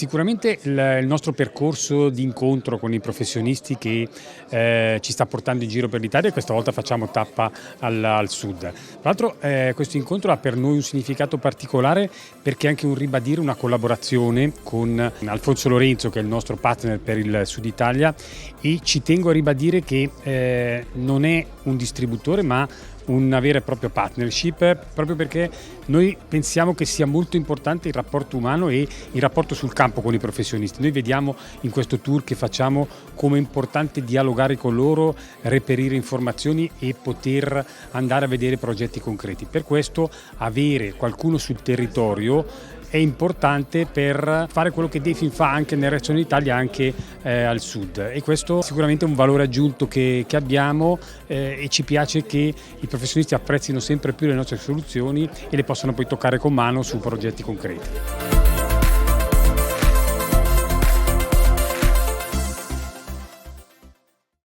Sicuramente il nostro percorso di incontro con i professionisti che ci sta portando in giro per l'Italia, e questa volta facciamo tappa al sud. Tra l'altro questo incontro ha per noi un significato particolare perché è anche un ribadire una collaborazione con Alfonso Lorenzo, che è il nostro partner per il Sud Italia, e ci tengo a ribadire che non è un distributore ma una vera e propria partnership, proprio perché noi pensiamo che sia molto importante il rapporto umano e il rapporto sul campo con i professionisti. Noi vediamo in questo tour che facciamo come è importante dialogare con loro, reperire informazioni e poter andare a vedere progetti concreti. Per questo avere qualcuno sul territorio è importante per fare quello che Defim fa anche nel resto d'Italia, anche al sud, e questo sicuramente è un valore aggiunto che abbiamo, e ci piace che i professionisti apprezzino sempre più le nostre soluzioni e le possano poi toccare con mano su progetti concreti.